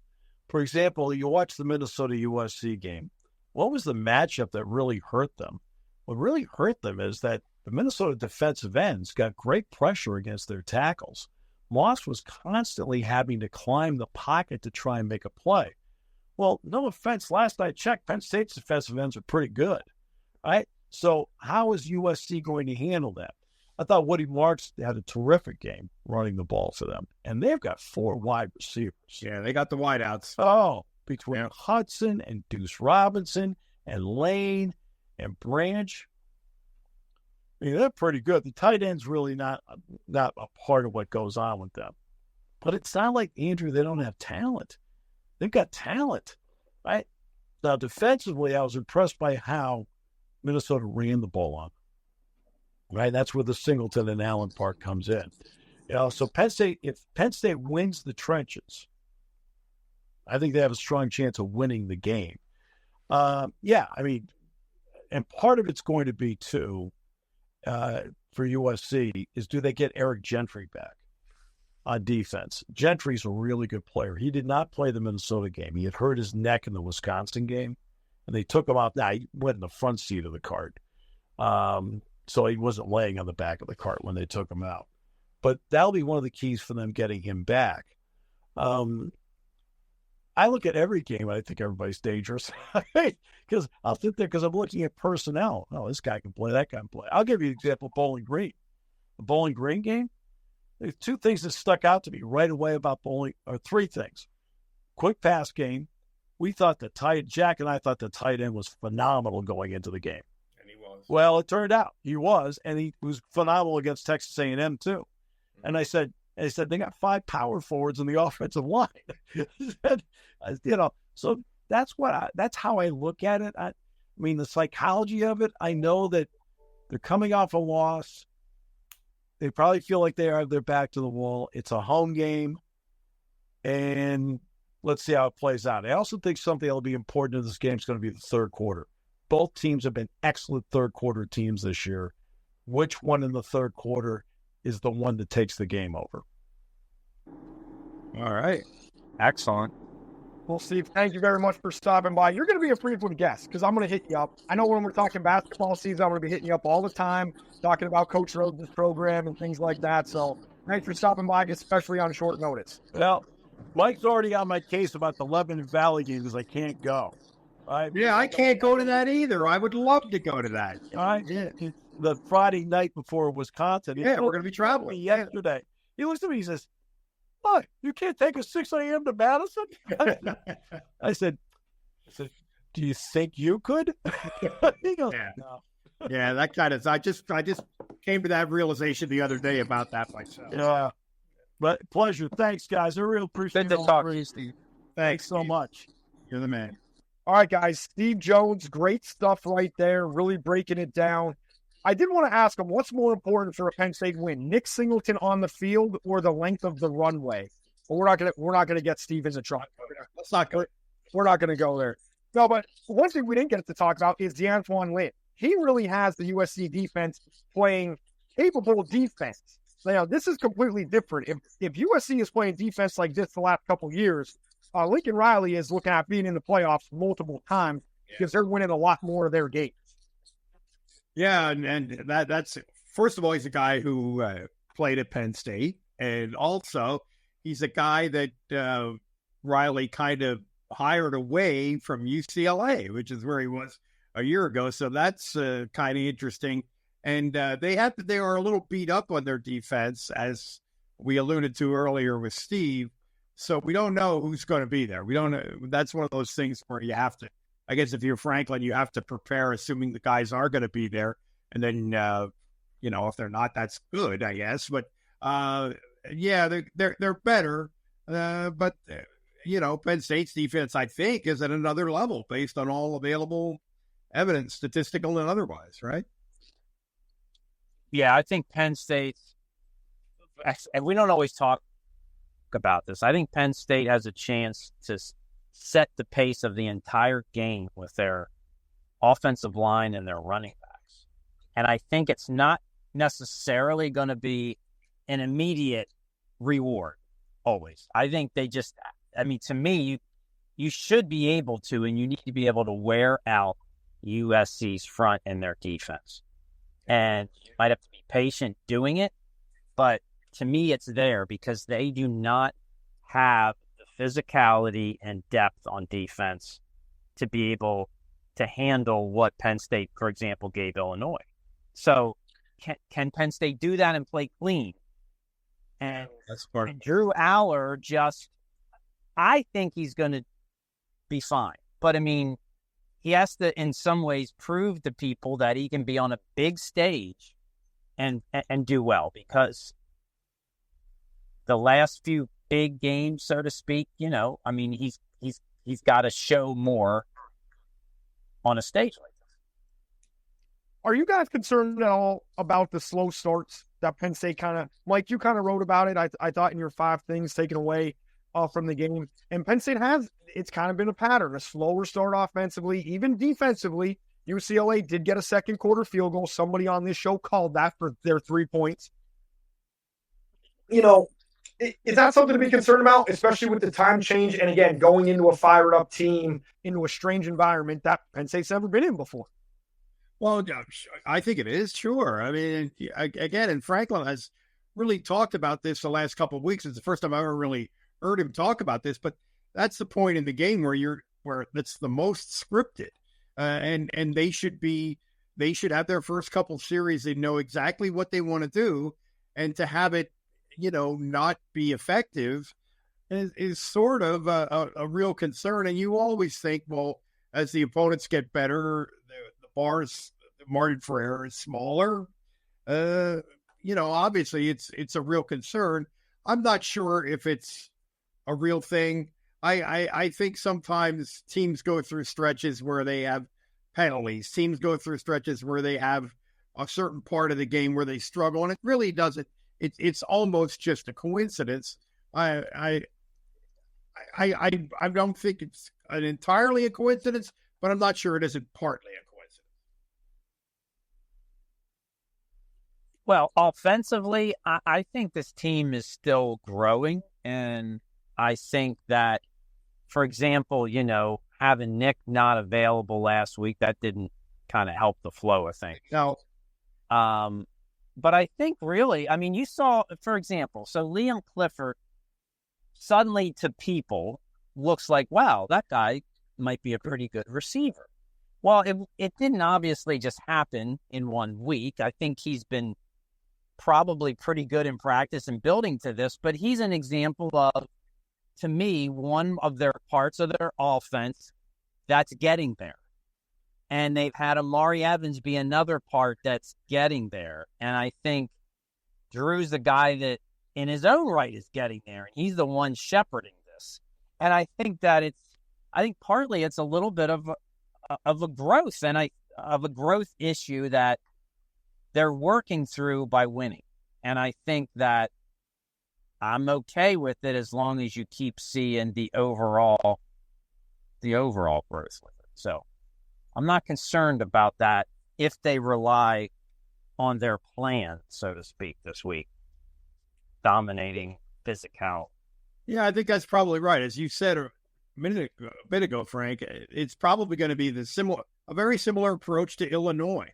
S4: For example, you watch the Minnesota-USC game. What was the matchup that really hurt them? What really hurt them is that the Minnesota defensive ends got great pressure against their tackles. Moss was constantly having to climb the pocket to try and make a play. Well, no offense, last I checked, Penn State's defensive ends are pretty good, right? So how is USC going to handle that? I thought Woody Marks had a terrific game running the ball for them, and they've got 4 wide receivers.
S2: Yeah, they got the wideouts.
S4: Oh, between Hudson and Deuce Robinson and Lane and Branch. I mean, they're pretty good. The tight end's really not a part of what goes on with them. But it's not like, Andrew, they don't have talent. They've got talent, right? Now, defensively, I was impressed by how Minnesota ran the ball on. Right? That's where the Singleton and Allen part comes in. So Penn State, if Penn State wins the trenches, I think they have a strong chance of winning the game. And part of it's going to be, too, for USC, is do they get Eric Gentry back on defense? Gentry's a really good player. He did not play the Minnesota game. He had hurt his neck in the Wisconsin game, and they took him out. Now, he went in the front seat of the cart. So he wasn't laying on the back of the cart when they took him out. But that'll be one of the keys for them getting him back. I look at every game, and I think everybody's dangerous. Because I'll sit there because I'm looking at personnel. Oh, this guy can play, that guy can play. I'll give you an example, Bowling Green. The Bowling Green game, there's 2 things that stuck out to me right away about Bowling, or 3 things. Quick pass game. Jack and I thought the tight end was phenomenal going into the game. Well, it turned out he was, and he was phenomenal against Texas A&M too. And I said they got 5 power forwards in the offensive line. So that's how I look at it. I mean, the psychology of it. I know that they're coming off a loss. They probably feel like they're back to the wall. It's a home game, and let's see how it plays out. I also think something that will be important in this game is going to be the third quarter. Both teams have been excellent third-quarter teams this year. Which one in the third quarter is the one that takes the game over?
S2: All right.
S3: Excellent.
S1: Well, Steve, thank you very much for stopping by. You're going to be a frequent guest because I'm going to hit you up. I know when we're talking basketball season, I'm going to be hitting you up all the time, talking about Coach Rhodes' program and things like that. So thanks for stopping by, especially on short notice.
S4: Well, Mike's already on my case about the Lebanon Valley games because I can't go. Right?
S2: Yeah, I can't go to that either. I would love to go to that.
S4: All right.
S2: Yeah.
S4: The Friday night before Wisconsin.
S2: Yeah, we're going to be traveling.
S4: Yesterday. He looks at me, he says, "What? You can't take a 6 a.m. to Madison?" I said, "Do you think you could?" He goes,
S2: Yeah.
S4: "No."
S2: Yeah, that kind of. I just came to that realization the other day about that myself.
S4: Yeah. But pleasure. Thanks, guys. I really appreciate
S3: Good to
S4: it.
S3: talk to you, Steve.
S4: Thanks so much.
S2: You're the man.
S1: All right, guys. Steve Jones, great stuff right there, really breaking it down. I did want to ask him, what's more important for a Penn State win, Nick Singleton on the field or the length of the runway? But we're not gonna get Steve into trouble.
S2: Let's not go.
S1: We're not gonna go there. No, but one thing we didn't get to talk about is DeAntoine Lynn. He really has the USC defense playing capable defense. Now, this is completely different. If USC is playing defense like this the last couple of years, Lincoln Riley is looking at being in the playoffs multiple times because they're winning a lot more of their games.
S2: Yeah, and that's first of all, he's a guy who played at Penn State, and also he's a guy that Riley kind of hired away from UCLA, which is where he was a year ago. So that's kind of interesting. And they are a little beat up on their defense, as we alluded to earlier with Steve. So we don't know who's going to be there. We don't know. That's one of those things where you have to, I guess if you're Franklin, you have to prepare, assuming the guys are going to be there. And then, if they're not, that's good, I guess. But, yeah, they're better. But Penn State's defense, I think, is at another level based on all available evidence, statistical and otherwise, right?
S3: Yeah, I think Penn State, and we don't always talk about this, I think Penn State has a chance to set the pace of the entire game with their offensive line and their running backs. And I think it's not necessarily going to be an immediate reward always. I think to me, you should be able to, and you need to be able to wear out USC's front and their defense. And you might have to be patient doing it, but to me, it's there because they do not have the physicality and depth on defense to be able to handle what Penn State, for example, gave Illinois. So can Penn State do that and play clean? And,
S2: That's part.
S3: and Drew Aller I think he's going to be fine. But, I mean, he has to, in some ways, prove to people that he can be on a big stage and do well, because the last few big games, so to speak, he's got to show more on a stage like this.
S1: Are you guys concerned at all about the slow starts that Penn State Mike, you kind of wrote about it, I thought, in your 5 things taken away from the game. And Penn State it's kind of been a pattern, a slower start offensively, even defensively. UCLA did get a second quarter field goal. Somebody on this show called that for their 3 points. Is that something to be concerned about, especially with the time change? And again, going into a fired up team, into a strange environment that Penn State's never been in before.
S2: Well, I think it is, sure. I mean, again, and Franklin has really talked about this the last couple of weeks. It's the first time I ever really heard him talk about this, but that's the point in the game where that's the most scripted, and they should have their first couple series. They know exactly what they want to do, and to have it, not be effective is sort of a real concern. And you always think, well, as the opponents get better, the margin for error is smaller. Obviously it's a real concern. I'm not sure if it's a real thing. I think sometimes teams go through stretches where they have penalties. Teams go through stretches where they have a certain part of the game where they struggle, and it really doesn't. It's almost just a coincidence. I don't think it's entirely a coincidence, but I'm not sure it isn't partly a coincidence.
S3: Well, offensively, I think this team is still growing, and I think that for example, having Nick not available last week, that didn't kind of help the flow, I think.
S2: No.
S3: But I think really, you saw, for example, so Liam Clifford suddenly to people looks like, wow, that guy might be a pretty good receiver. Well, it didn't obviously just happen in 1 week. I think he's been probably pretty good in practice and building to this, but he's an example of, to me, one of their parts of their offense that's getting there. And they've had Amari Evans be another part that's getting there. And I think Drew's the guy that in his own right is getting there. And he's the one shepherding this. And I think that partly it's a little bit of a growth of a growth issue that they're working through by winning. And I think that I'm okay with it as long as you keep seeing the overall growth with it. So I'm not concerned about that if they rely on their plan, so to speak, this week, dominating physical.
S2: Yeah, I think that's probably right. As you said a bit ago, Frank, it's probably going to be a very similar approach to Illinois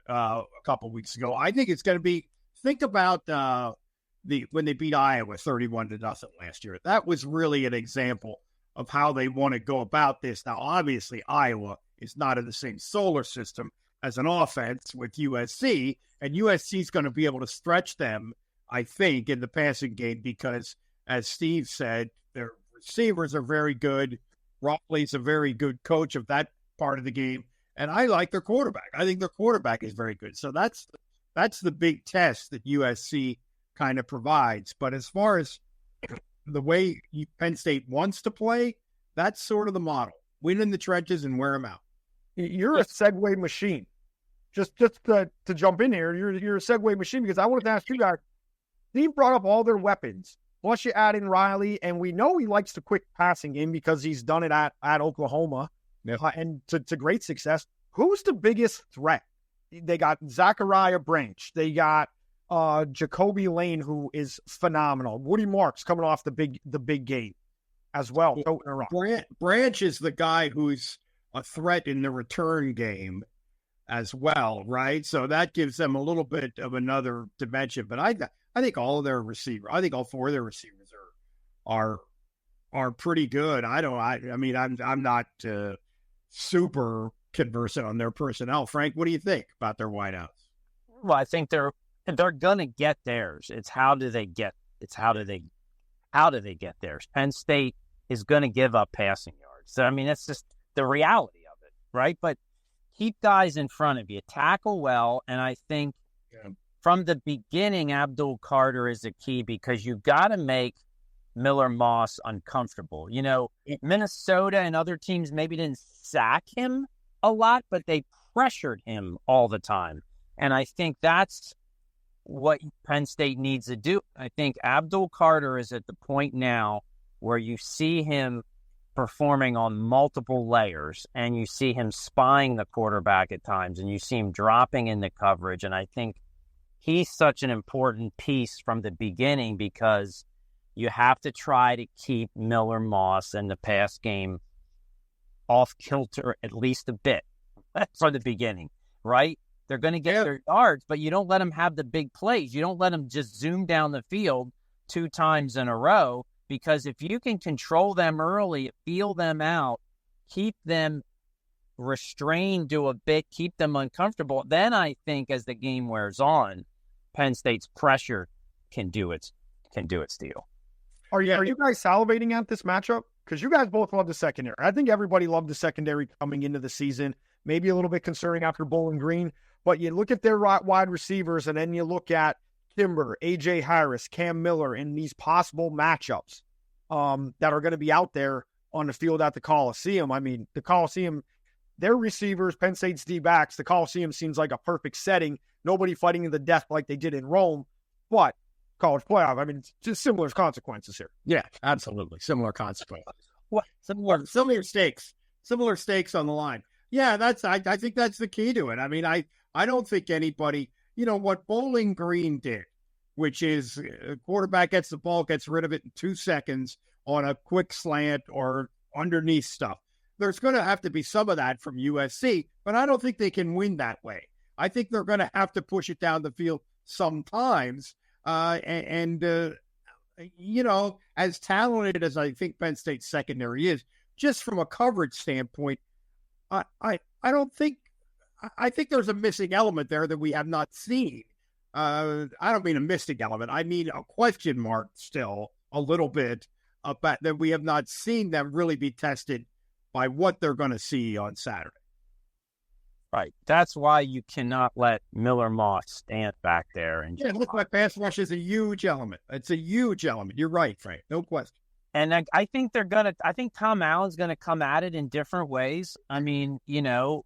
S2: a couple of weeks ago. I think it's going to be, think about when they beat Iowa 31-0 last year. That was really an example of how they want to go about this. Now, obviously, Iowa is not in the same solar system as an offense with USC, and USC is going to be able to stretch them, I think, in the passing game because, as Steve said, their receivers are very good. Rockley's a very good coach of that part of the game, and I like their quarterback. I think their quarterback is very good. So that's the big test that USC kind of provides. But as far as the way Penn State wants to play, that's sort of the model. Win in the trenches and wear them out.
S1: You're a segue machine. Just to jump in here, you're a segue machine because I wanted to ask you guys. Steve brought up all their weapons. Plus, you add in Riley, and we know he likes the quick passing game because he's done it at Oklahoma, and to great success. Who's the biggest threat? They got Zachariah Branch. They got Jacoby Lane, who is phenomenal. Woody Marks coming off the big game as well.
S2: Branch is the guy who's a threat in the return game as well, right? So that gives them a little bit of another dimension. But I think all of their receivers, I think all four of their receivers are pretty good. I'm not super conversant on their personnel. Frank, what do you think about their wideouts?
S3: Well, I think they're gonna get theirs. It's how do they get theirs? Penn State is gonna give up passing yards. So that's just the reality of it, right? But keep guys in front of you, tackle well, and I think from the beginning, Abdul Carter is a key because you've got to make Miller Moss uncomfortable. Minnesota and other teams maybe didn't sack him a lot, but they pressured him all the time. And I think that's what Penn State needs to do. I think Abdul Carter is at the point now where you see him performing on multiple layers and you see him spying the quarterback at times and you see him dropping into coverage. And I think he's such an important piece from the beginning because you have to try to keep Miller Moss and the pass game off kilter at least a bit from the beginning, right? They're going to get their yards, but you don't let them have the big plays. You don't let them just zoom down the field 2 times in a row, because if you can control them early, feel them out, keep them restrained to a bit, keep them uncomfortable, then I think as the game wears on, Penn State's pressure can do its deal.
S1: Are you guys salivating at this matchup? Because you guys both love the secondary. I think everybody loved the secondary coming into the season. Maybe a little bit concerning after Bowling Green. But you look at their wide receivers, and then you look at Kimber, A.J. Harris, Cam Miller, in these possible matchups that are going to be out there on the field at the Coliseum. The Coliseum, their receivers, Penn State's D-backs, the Coliseum seems like a perfect setting. Nobody fighting to the death like they did in Rome. But college playoff, it's just similar consequences here.
S2: Yeah, absolutely. Similar consequences. What? Similar stakes. Similar stakes on the line. Yeah, I think that's the key to it. I don't think anybody, what Bowling Green did, which is a quarterback gets the ball, gets rid of it in 2 seconds, on a quick slant or underneath stuff. There's going to have to be some of that from USC, but I don't think they can win that way. I think they're going to have to push it down the field sometimes. You know, as talented as I think Penn State's secondary is, just from a coverage standpoint, I think there's a missing element there that we have not seen. I don't mean a missing element. I mean a question mark still a little bit about that we have not seen them really be tested by what they're going to see on Saturday.
S3: Right. That's why you cannot let Miller Moss stand back there. And
S2: look, my pass rush is a huge element. It's a huge element. You're right, Frank. No question.
S3: And I think I think Tom Allen's going to come at it in different ways. I mean, you know,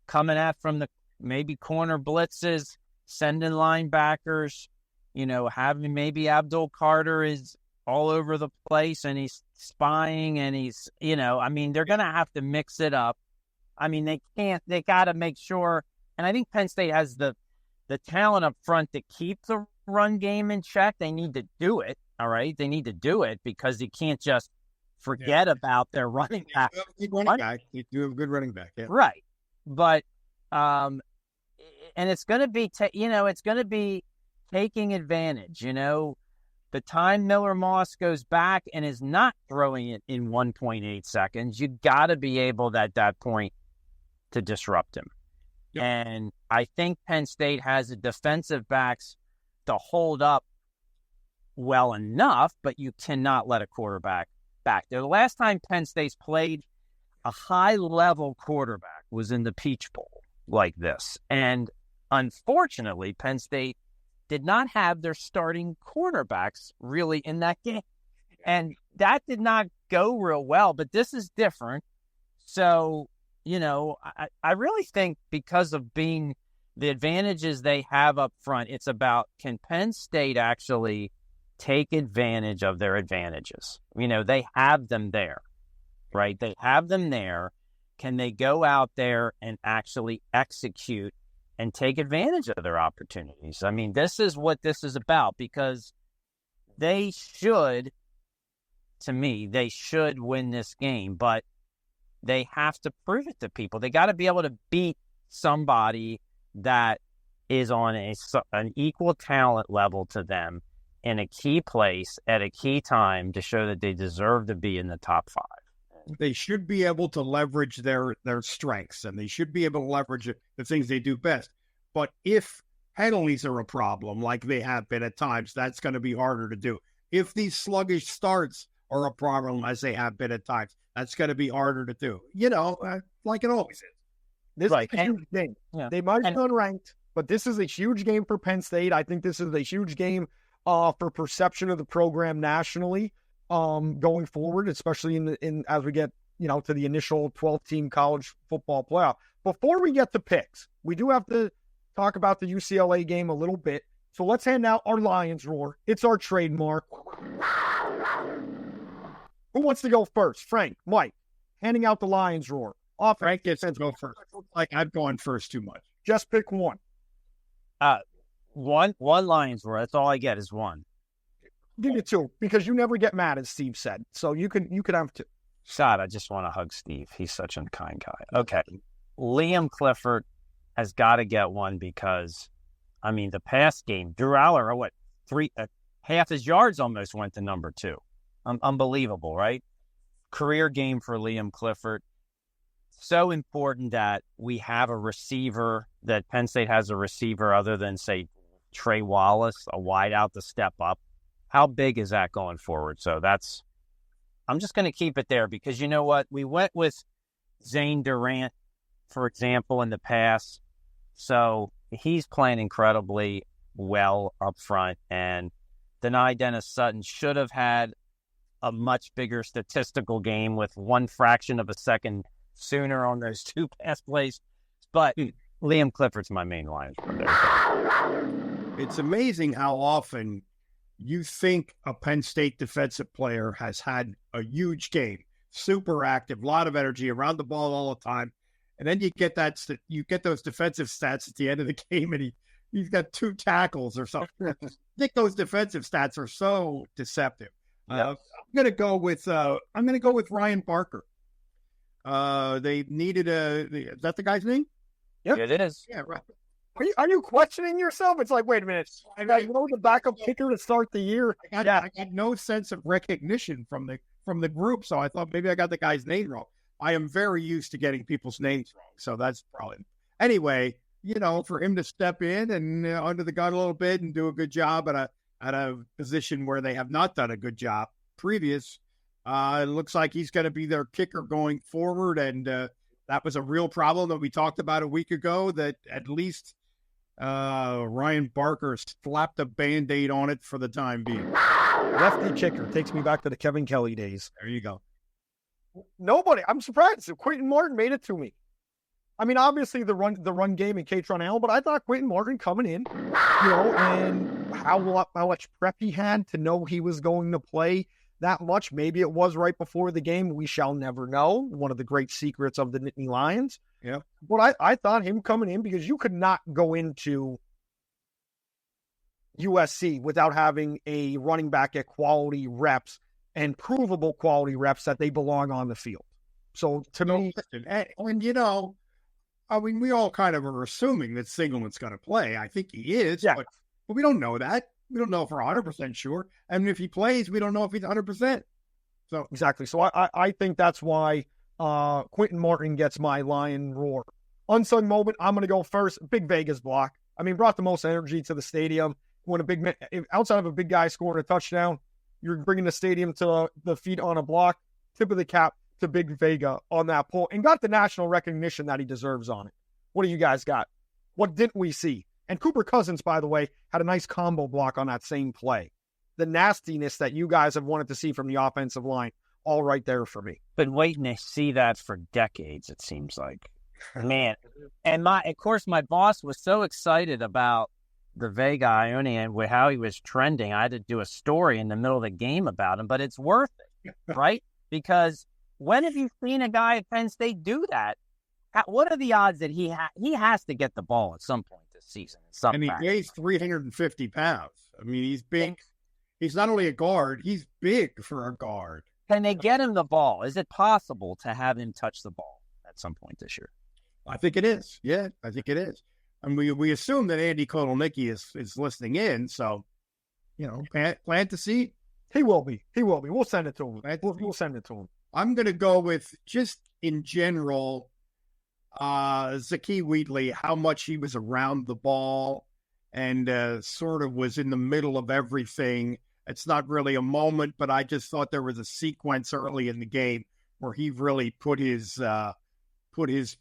S3: coming at from the maybe corner blitzes, sending linebackers, you know, having maybe Abdul Carter is all over the place and he's spying and he's, you know, I mean, they're going to have to mix it up. I mean, they got to make sure. And I think Penn State has the talent up front to keep the run game in check. They need to do it. All right. They need to do it because you can't just forget about their running back.
S2: You do have a good running back. Yeah.
S3: Right. But, and it's going to be, it's going to be taking advantage, you know, the time Miller Moss goes back and is not throwing it in 1.8 seconds, you got to be able at that point to disrupt him. Yep. And I think Penn State has the defensive backs to hold up well enough, but you cannot let a quarterback back there. The last time Penn State's played a high-level quarterback was in the Peach Bowl like this. And unfortunately, Penn State did not have their starting quarterbacks really in that game. And that did not go real well, but this is different. So, you know, I really think because of being the advantages they have up front, it's about can Penn State actually take advantage of their advantages? You know, they have them there, right? They have them there. Can they go out there and actually execute and take advantage of their opportunities? I mean, this is what this is about because they should win this game, but they have to prove it to people. They got to be able to beat somebody that is on an equal talent level to them in a key place at a key time to show that they deserve to be in the top 5.
S2: They should be able to leverage their strengths, and they should be able to leverage the things they do best. But if penalties are a problem, like they have been at times, that's going to be harder to do. If these sluggish starts are a problem, as they have been at times, that's going to be harder to do. You know, like it always is.
S1: This is a huge game. Yeah. They might be unranked, but this is a huge game for Penn State. I think this is a huge game for perception of the program nationally going forward, especially in as we get, you know, to the initial 12-team college football playoff. Before we get to picks, we do have to talk about the UCLA game a little bit. So let's hand out our Lions roar. It's our trademark. Who wants to go first? Frank, Mike, handing out the Lions roar.
S2: Frank gets to go first. Like I've gone first too much.
S1: Just pick one.
S3: One Lions roar. That's all I get is one.
S1: Give you two because you never get mad, as Steve said. So you could have two.
S3: God, I just want to hug Steve. He's such a kind guy. Okay, Liam Clifford has got to get one because, I mean, the pass game, Drew Aller, half his yards almost went to number 2. Unbelievable, right? Career game for Liam Clifford. So important that we have a receiver, that Penn State has a receiver other than, say, Trey Wallace, a wideout to step up. How big is that going forward? So I'm just going to keep it there because you know what? We went with Zane Durant, for example, in the past. So he's playing incredibly well up front. And Denai Dennis Sutton should have had a much bigger statistical game with 1 fraction of a second sooner on those 2 pass plays. But Liam Clifford's my main line.
S2: It's amazing how often you think a Penn State defensive player has had a huge game, super active, a lot of energy, around the ball all the time. And then you get those defensive stats at the end of the game and he's got 2 tackles or something. I think those defensive stats are so deceptive. I'm going to go with Ryan Barker. They needed is that the guy's name?
S1: Yep.
S3: It is.
S2: Yeah, right.
S1: Are you questioning yourself? It's like, wait a minute. I know the backup kicker to start the year.
S2: I got no sense of recognition from the group, so I thought maybe I got the guy's name wrong. I am very used to getting people's names wrong, so that's probably anyway. For him to step in and under the gun a little bit and do a good job at a position where they have not done a good job previous. It looks like he's going to be their kicker going forward, and that was a real problem that we talked about a week ago. That at least Ryan Barker slapped a Band-Aid on it for the time being.
S1: Lefty kicker takes me back to the Kevin Kelly days.
S2: There you go.
S1: Nobody. I'm surprised. Quentin Martin made it to me. I mean, obviously the run game and Katron Allen, but I thought Quentin Martin coming in, and how much prep he had to know he was going to play that much. Maybe it was right before the game. We shall never know. One of the great secrets of the Nittany Lions.
S2: Yeah.
S1: But I thought him coming in, because you could not go into USC without having a running back at quality reps and provable quality reps that they belong on the field. So to me,
S2: and I mean, we all kind of are assuming that Singleman's going to play. I think he is, but we don't know that. We don't know if we're 100% sure. And if he plays, we don't know if he's 100%. So
S1: exactly. So I think that's why Quentin Martin gets my Lion roar. Unsung moment, I'm going to go first. Big Vegas block. I mean, brought the most energy to the stadium. When outside of a big guy scoring a touchdown, you're bringing the stadium to the feet on a block. Tip of the cap to Big Vega on that pull, and got the national recognition that he deserves on it. What do you guys got? What didn't we see? And Cooper Cousins, by the way, had a nice combo block on that same play. The nastiness that you guys have wanted to see from the offensive line, all right there for me.
S3: Been waiting to see that for decades, it seems like. Man. And of course, my boss was so excited about the Vega Ione and with how he was trending. I had to do a story in the middle of the game about him, but it's worth it, right? Because when have you seen a guy at Penn State do that? What are the odds that he has to get the ball at some point this season?
S2: And he weighs 350 pounds. I mean, he's big. He's not only a guard, he's big for a guard.
S3: Can they get him the ball? Is it possible to have him touch the ball at some point this year?
S2: I think it is. Yeah, I think it is. And we assume that Andy Kotelnicki is listening in, so, plant the seed.
S1: He will be. We'll send it to him. We'll send it to him.
S2: I'm going to go with, just in general, Zakee Wheatley, how much he was around the ball and sort of was in the middle of everything. It's not really a moment, but I just thought there was a sequence early in the game where he really put his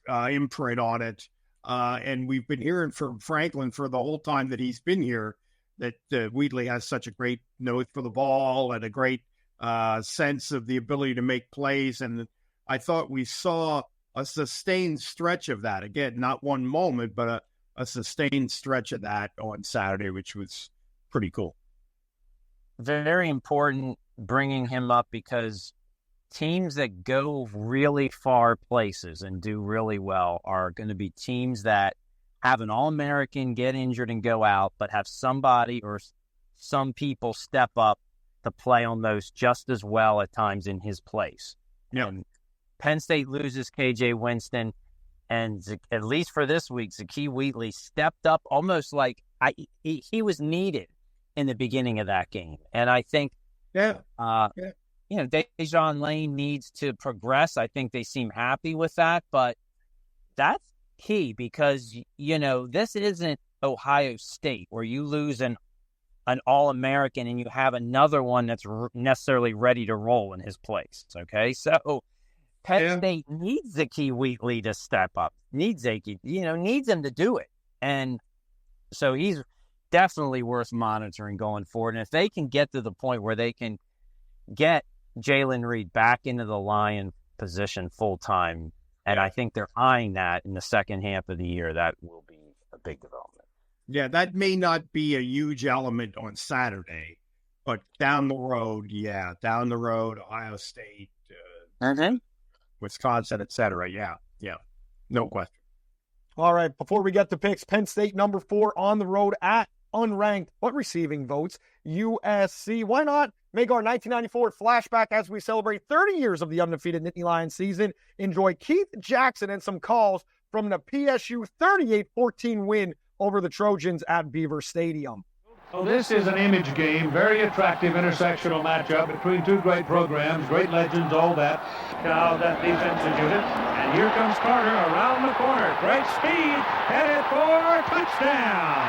S2: imprint on it. And we've been hearing from Franklin for the whole time that he's been here that Wheatley has such a great nose for the ball and a great sense of the ability to make plays. And I thought we saw a sustained stretch of that. Again, not one moment, but a sustained stretch of that on Saturday, which was pretty cool.
S3: Very important bringing him up, because teams that go really far places and do really well are going to be teams that have an All-American get injured and go out, but have somebody or some people step up to play on those just as well at times in his place.
S2: Yeah.
S3: And Penn State loses KJ Winston, and at least for this week, Zakee Wheatley stepped up almost like he was needed in the beginning of that game. And I think Dejon Lane needs to progress. I think they seem happy with that, but that's key, because, this isn't Ohio State where you lose an All-American and you have another one that's necessarily ready to roll in his place. Okay. So Penn State needs Zakee Wheatley to step up, needs him to do it. And so he's definitely worth monitoring going forward. And if they can get to the point where they can get Jalen Reed back into the Lion position full time, and I think they're eyeing that in the second half of the year, that will be a big development.
S2: Yeah, that may not be a huge element on Saturday, but down the road, Ohio State, Wisconsin, etc. Yeah, no question.
S1: All right, before we get to picks, Penn State number 4 on the road at unranked, but receiving votes, USC. Why not Make our 1994 flashback as we celebrate 30 years of the undefeated Nittany Lion season. Enjoy Keith Jackson and some calls from the PSU 38-14 win over the Trojans at Beaver Stadium.
S5: So this is an image game, very attractive intersectional matchup between two great programs, great legends, all that. Now that defensive unit, and here comes Carter around the corner. Great speed, headed for touchdown.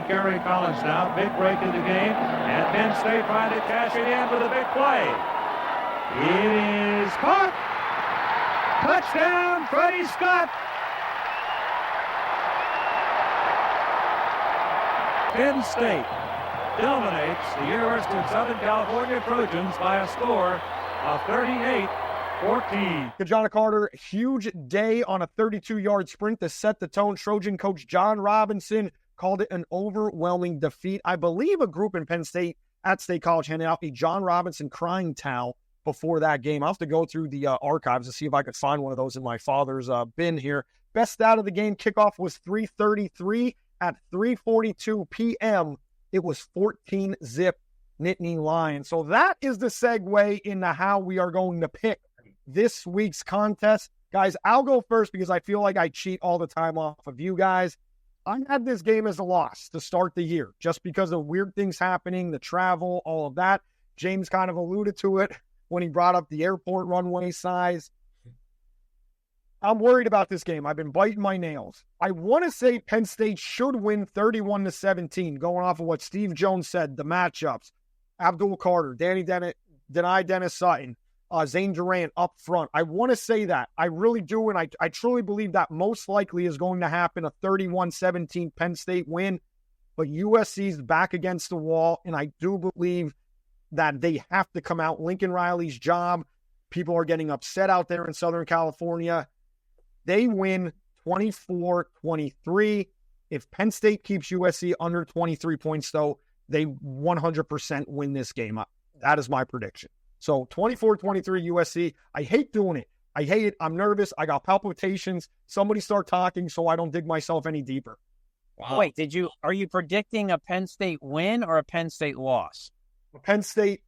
S5: Gary Collins now, big break in the game, and Penn State trying to cash it in with a big play. It is caught. Touchdown, Freddie Scott. Penn State dominates the University of Southern California Trojans by a score of 38-14.
S1: Abdul Carter, huge day on a 32-yard sprint to set the tone. Trojan coach John Robinson called it an overwhelming defeat. I believe a group in Penn State at State College handed out a John Robinson crying towel before that game. I'll have to go through the archives to see if I could find one of those in my father's bin here. Best stat of the game, kickoff was 3:33. At 3:42 p.m., it was 14-zip Nittany Lion. So that is the segue into how we are going to pick this week's contest. Guys, I'll go first because I feel like I cheat all the time off of you guys. I had this game as a loss to start the year just because of weird things happening, the travel, all of that. James kind of alluded to it when he brought up the airport runway size. I'm worried about this game. I've been biting my nails. I want to say Penn State should win 31-17, going off of what Steve Jones said, the matchups. Abdul Carter, Denai Dennis Sutton, Zane Durant up front. I want to say that. I really do, and I truly believe that most likely is going to happen, a 31-17 Penn State win. But USC's back against the wall, and I do believe that they have to come out. Lincoln Riley's job. People are getting upset out there in Southern California. They win 24-23. If Penn State keeps USC under 23 points, though, they 100% win this game. That is my prediction. So 24-23 USC. I hate doing it. I hate it. I'm nervous. I got palpitations. Somebody start talking so I don't dig myself any deeper.
S3: Wow. Wait, are you predicting a Penn State win or a Penn State loss?
S1: Penn State,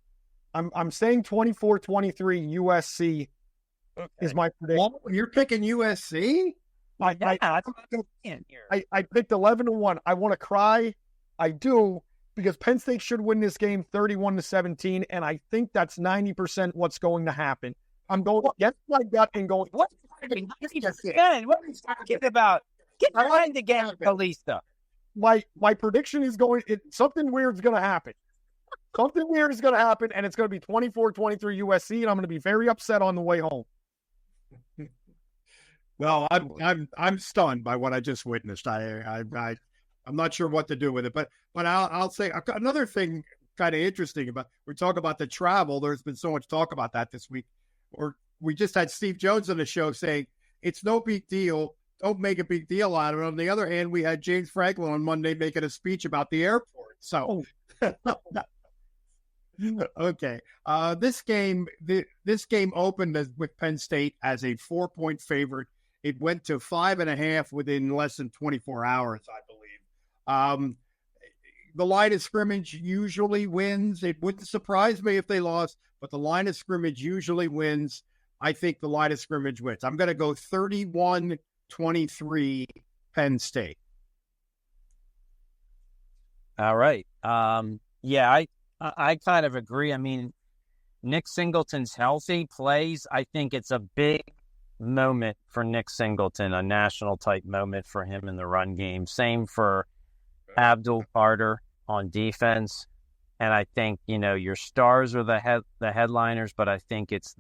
S1: I'm saying 24-23 USC. Okay. Is my prediction.
S2: Well, you're picking USC?
S1: I picked 11-1. I want to cry. I do, because Penn State should win this game 31-17, and I think that's 90% what's going to happen. I'm going against my gut and going,
S3: what are you talking about? Get behind the game, Kalista.
S1: My prediction is something weird is going to happen. Something weird is going to happen, and it's going to be 24-23 USC, and I'm going to be very upset on the way home.
S2: Well, I'm stunned by what I just witnessed. I'm not sure what to do with it, but I'll say another thing kind of interesting about, we talk about the travel. There's been so much talk about that this week. Or we just had Steve Jones on the show saying it's no big deal. Don't make a big deal out of it. On the other hand, we had James Franklin on Monday making a speech about the airport. So, okay. This game opened with Penn State as a 4-point favorite. It went to 5.5 within less than 24 hours, I believe. The line of scrimmage usually wins. It wouldn't surprise me if they lost, but the line of scrimmage usually wins. I think the line of scrimmage wins. I'm going to go 31-23 Penn State.
S3: All right. Yeah, I kind of agree. I mean, Nick Singleton's healthy, plays. I think it's a big moment for Nick Singleton, a national type moment for him in the run game. Same for Abdul Carter on defense. And I think, your stars are the headliners, but I think it's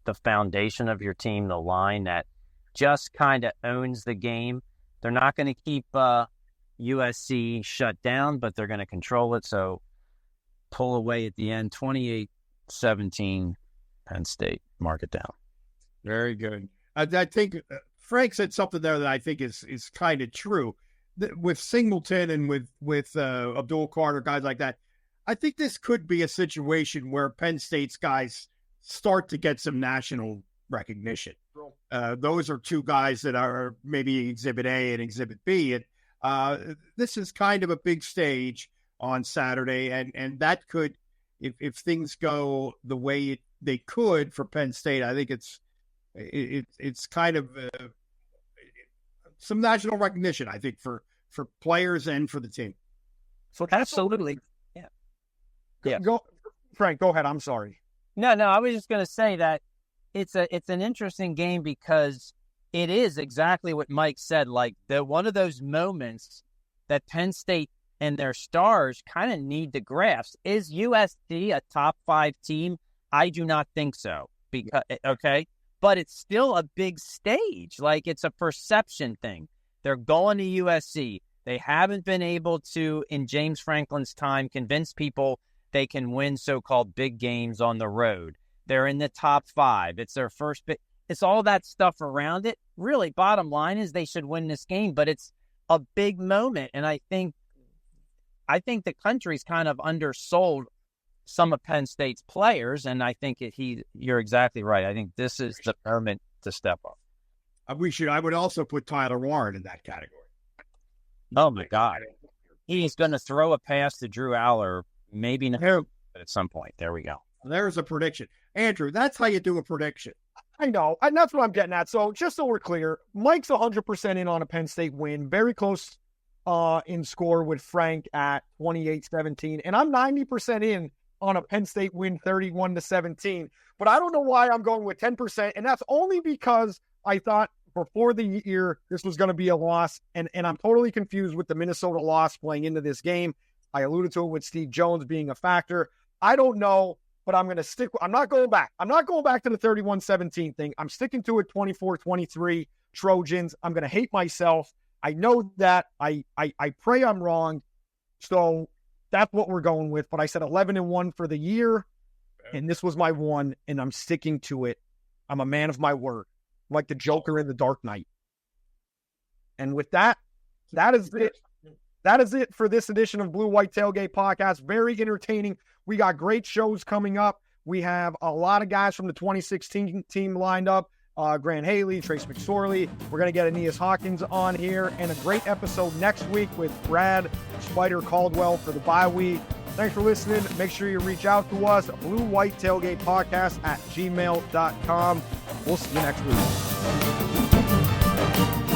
S3: the foundation of your team, the line that just kind of owns the game. They're not going to keep USC shut down, but they're going to control it. So pull away at the end, 28-17 Penn State. Mark it down.
S2: Very good. I think Frank said something there that I think is kind of true. With Singleton and with Abdul Carter, guys like that, I think this could be a situation where Penn State's guys start to get some national recognition. Those are two guys that are maybe Exhibit A and Exhibit B. And this is kind of a big stage on Saturday, and that could if things go the way they could for Penn State, I think it's kind of some national recognition, I think, for players and for the team.
S1: So
S3: Absolutely. Yeah.
S1: Go, Frank, go ahead. I'm sorry.
S3: No, I was just going to say that it's an interesting game because it is exactly what Mike said. Like one of those moments that Penn State and their stars kind of need to grasp. Is USC a top 5 team? I do not think so. But it's still a big stage. Like it's a perception thing. They're going to USC. They haven't been able to, in James Franklin's time, convince people they can win so-called big games on the road. They're in the top 5. It's their first big. It's all that stuff around it. Really, bottom line is they should win this game, but it's a big moment. And I think the country's kind of undersold some of Penn State's players, and I think you're exactly right. I think this is the moment to step up.
S2: I would also put Tyler Warren in that category.
S3: Oh my God. He's going to throw a pass to Drew Aller, maybe not, but at some point. There we go.
S2: There's a prediction. Andrew, that's how you do a prediction.
S1: I know, and that's what I'm getting at. So just so we're clear, Mike's 100% in on a Penn State win, very close in score with Frank at 28-17, and I'm 90% in on a Penn State win 31-17. But I don't know why I'm going with 10%, and that's only because I thought before the year this was going to be a loss, and I'm totally confused with the Minnesota loss playing into this game. I alluded to it with Steve Jones being a factor. I don't know, but I'm going to stick. I'm not going back. I'm not going back to the 31-17 thing. I'm sticking to it 24-23 Trojans. I'm going to hate myself. I know that. I pray I'm wrong. So that's what we're going with. But I said 11-1 for the year, and this was my one, and I'm sticking to it. I'm a man of my word, like the Joker in The Dark Knight. And with that, that is it. That is it for this edition of BlueWhite Tailgate Pawcast. Very entertaining. We got great shows coming up. We have a lot of guys from the 2016 team lined up. Grant Haley, Trace McSorley. We're going to get Aeneas Hawkins on here. And a great episode next week with Brad Spider Caldwell for the bye week. Thanks for listening. Make sure you reach out to us, BlueWhite Tailgate Pawcast @gmail.com. We'll see you next week.